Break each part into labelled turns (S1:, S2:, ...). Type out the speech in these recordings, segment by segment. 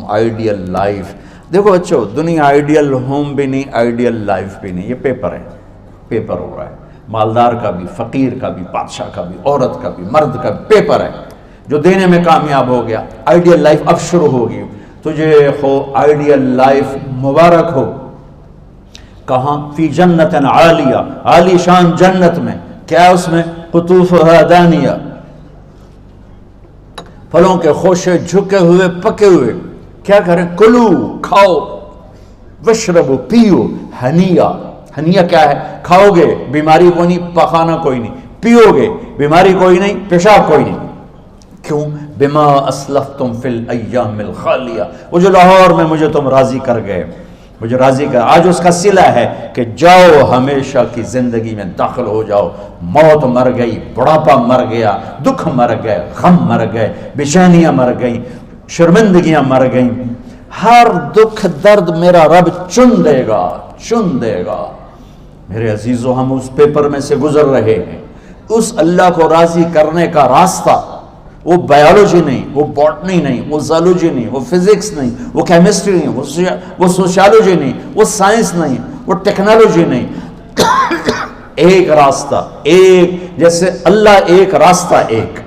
S1: Ideal life. دیکھو بچو، دنیا آئیڈیل ہوم بھی نہیں، آئیڈیل لائف بھی نہیں، یہ پیپر ہے، پیپر ہو رہا ہے. مالدار کا بھی، فقیر کا بھی، بادشاہ کا بھی، عورت کا بھی، مرد کا بھی پیپر ہے. جو دینے میں کامیاب ہو گیا، آئیڈیل لائف اب شروع ہوگی. تجھے ہو آئیڈیل لائف مبارک ہو. کہاں؟ فی جنت عالیہ، عالی شان جنت میں. کیا ہے اس میں؟ قطوفھا دانیہ، پھلوں کے خوشے جھکے ہوئے پکے ہوئے. کیا کریں؟ کلو، کھاؤ، وشربو، پیو، ہنیا. ہنیا کیا ہے؟ کھاؤ گے بیماری کوئی نہیں، پخانہ کوئی نہیں، پیو گے بیماری کوئی نہیں، پیشاب کوئی نہیں. کیوں؟ بما اسلفتم فی الایام الخالیہ. وہ جو لاہور میں مجھے تم راضی کر گئے، مجھے راضی کر، آج اس کا صلہ ہے کہ جاؤ ہمیشہ کی زندگی میں داخل ہو جاؤ. موت مر گئی، بڑھاپا مر گیا، دکھ مر گئے، غم مر گئے، بے چینیاں مر گئیں، شرمندگیاں مر گئیں. ہر دکھ درد میرا رب چن دے گا، چن دے گا. میرے عزیزو، ہم اس پیپر میں سے گزر رہے ہیں. اس اللہ کو راضی کرنے کا راستہ، وہ بایولوجی نہیں، وہ باٹنی نہیں، وہ زالوجی نہیں، وہ فزکس نہیں، وہ کیمسٹری نہیں، وہ سوشیالوجی نہیں، وہ سائنس نہیں، وہ ٹیکنالوجی نہیں. ایک راستہ، ایک، جیسے اللہ ایک، راستہ ایک.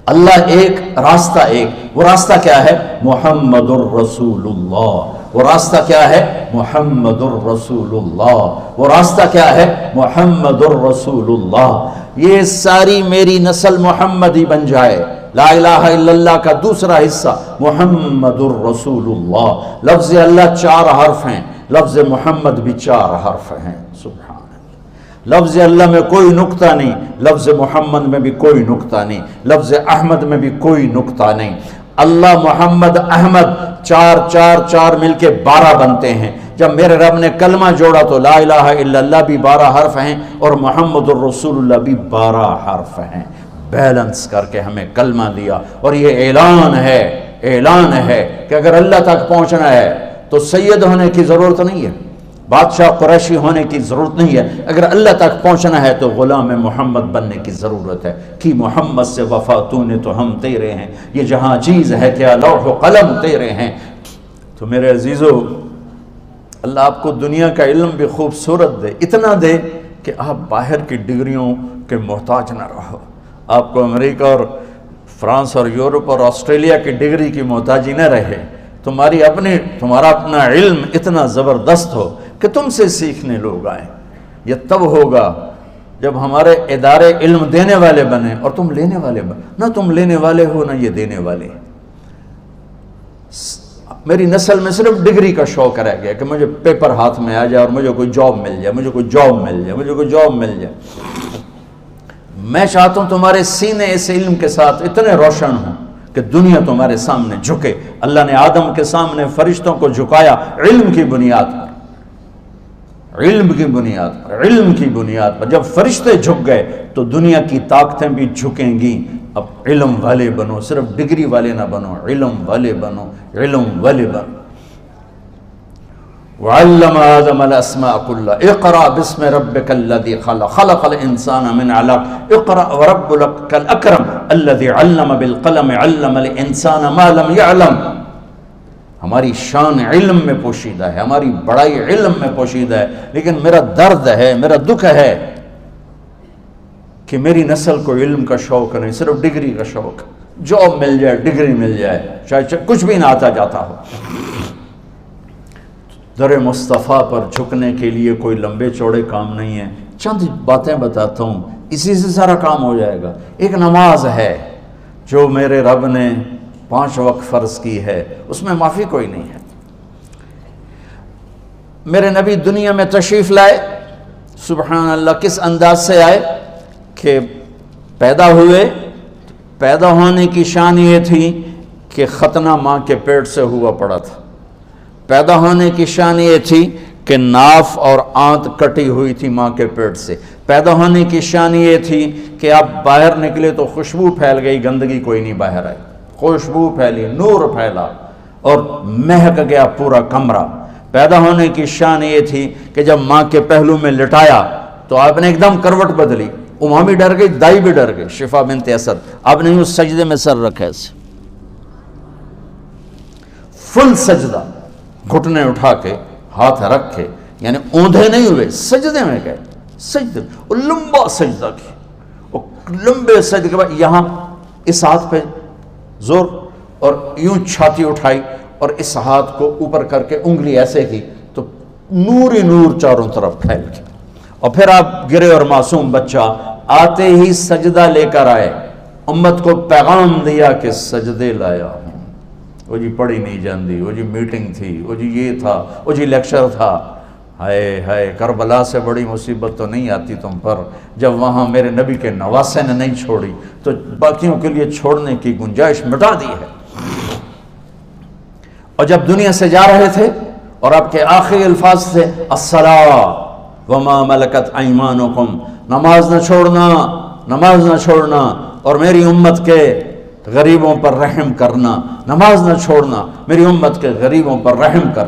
S1: اللہ ایک، راستہ ایک. وہ راستہ کیا ہے؟ محمد الرسول اللہ. وہ راستہ کیا ہے؟ محمد الرسول اللہ. وہ راستہ کیا ہے؟ محمد الرسول اللہ. یہ ساری میری نسل محمدی بن جائے. لا الہ الا اللہ کا دوسرا حصہ محمد الرسول اللہ. لفظ اللہ 4 حرف ہیں، لفظ محمد بھی 4 حرف ہیں. سبحان اللہ. لفظ اللہ میں کوئی نقطہ نہیں، لفظ محمد میں بھی کوئی نقطہ نہیں، لفظ احمد میں بھی کوئی نقطہ نہیں. اللہ، محمد، احمد، 4 4 4 مل کے 12 بنتے ہیں. جب میرے رب نے کلمہ جوڑا تو لا الہ الا اللہ بھی 12 حرف ہیں اور محمد الرسول اللہ بھی 12 حرف ہیں. بیلنس کر کے ہمیں کلمہ دیا. اور یہ اعلان ہے، اعلان ہے کہ اگر اللہ تک پہنچنا ہے تو سید ہونے کی ضرورت نہیں ہے، بادشاہ قریشی ہونے کی ضرورت نہیں ہے. اگر اللہ تک پہنچنا ہے تو غلام محمد بننے کی ضرورت ہے. کہ محمد سے وفا تو نے تو ہم تیرے ہیں، یہ جہاں چیز ہے کیا لوح و قلم تیرے ہیں. تو میرے عزیزو، اللہ آپ کو دنیا کا علم بھی خوبصورت دے، اتنا دے کہ آپ باہر کی ڈگریوں کے محتاج نہ رہو. آپ کو امریکہ اور فرانس اور یورپ اور آسٹریلیا کی ڈگری کی محتاجی نہ رہے. تمہارا اپنا علم اتنا زبردست ہو کہ تم سے سیکھنے لوگ آئیں. یہ تب ہوگا جب ہمارے ادارے علم دینے والے بنے اور تم لینے والے بنے. نہ تم لینے والے ہو نہ یہ دینے والے. میری نسل میں صرف ڈگری کا شوق رہ گیا کہ مجھے پیپر ہاتھ میں آ جائے اور مجھے کوئی جاب مل جائے، مجھے کوئی جاب مل جائے، مجھے کوئی جاب مل جائے. میں چاہتا ہوں تمہارے سینے اس علم کے ساتھ اتنے روشن ہوں کہ دنیا تمہارے سامنے جھکے. اللہ نے آدم کے سامنے فرشتوں کو جھکایا علم کی بنیاد پر، علم کی بنیاد پر، علم کی بنیاد پر. جب فرشتے جھک گئے تو دنیا کی طاقتیں بھی جھکیں گی. اب علم والے بنو، صرف ڈگری والے نہ بنو، علم والے بنو، علم والے بنو. وعلم آدم الاسماء كلها اقرأ باسم ربك الذي خلق خلق الانسان من علق اقرأ وربك الاكرم الذي علم بالقلم علم الانسان ما لم يعلم. ہماری شان علم میں پوشیدہ ہے، ہماری بڑائی علم میں پوشیدہ ہے. لیکن میرا درد ہے، میرا دکھ ہے کہ میری نسل کو علم کا شوق نہیں، صرف ڈگری کا شوق. جاب مل جائے، ڈگری مل جائے، شاید کچھ بھی نہ آتا جاتا ہو. در مصطفیٰ پر جھکنے کے لیے کوئی لمبے چوڑے کام نہیں ہیں. چند باتیں بتاتا ہوں، اسی سے سارا کام ہو جائے گا. ایک نماز ہے جو میرے رب نے 5 وقت فرض کی ہے، اس میں معافی کوئی نہیں ہے. میرے نبی دنیا میں تشریف لائے، سبحان اللہ، کس انداز سے آئے کہ پیدا ہوئے. پیدا ہونے کی شان یہ تھی کہ ختنہ ماں کے پیٹ سے ہوا پڑا تھا. پیدا ہونے کی شان یہ تھی کہ ناف اور آنت کٹی ہوئی تھی ماں کے پیٹ سے. پیدا ہونے کی شان یہ تھی کہ آپ باہر نکلے تو خوشبو پھیل گئی، گندگی کوئی نہیں باہر آئی. خوشبو پھیلی، نور پھیلا اور مہک گیا پورا کمرہ. پیدا ہونے کی شان یہ تھی کہ جب ماں کے پہلو میں لٹایا تو آپ نے ایک دم کروٹ بدلی. ماں بھی ڈر گئی، دائی بھی ڈر گئی، شفا بنت اسد. آپ نے اس سجدے میں سر رکھا ایسے. فل سجدہ، گھٹنے اٹھا کے ہاتھ رکھ کے، یعنی اوندھے نہیں ہوئے، سجدے میں گئے، سجدے، وہ لمبا سجدہ کی، وہ لمبے سجدے کے بعد یہاں اس ہاتھ پہ زور اور یوں چھاتی اٹھائی اور اس ہاتھ کو اوپر کر کے انگلی ایسے کی تو نور ہی نور چاروں طرف پھیل گیا، اور پھر آپ گرے اور معصوم بچہ آتے ہی سجدہ لے کر آئے، امت کو پیغام دیا کہ سجدے لایا ہوں۔ وہ جی پڑھی نہیں جاندی، وہ جی میٹنگ تھی، وہ جی یہ تھا، وہ جی لیکچر تھا، ہائے ہائے کربلا سے بڑی مصیبت تو نہیں آتی تم پر جب وہاں میرے نبی کے نواسے نے نہیں چھوڑی تو باقیوں کے لیے چھوڑنے کی گنجائش مٹا دی ہے۔ اور جب دنیا سے جا رہے تھے اور آپ کے آخری الفاظ تھے الصلاۃ وما ملکت ایمانکم، نماز نہ چھوڑنا، نماز نہ چھوڑنا، اور میری امت کے غریبوں پر رحم کرنا، نماز نہ چھوڑنا، میری امت کے غریبوں پر رحم کر۔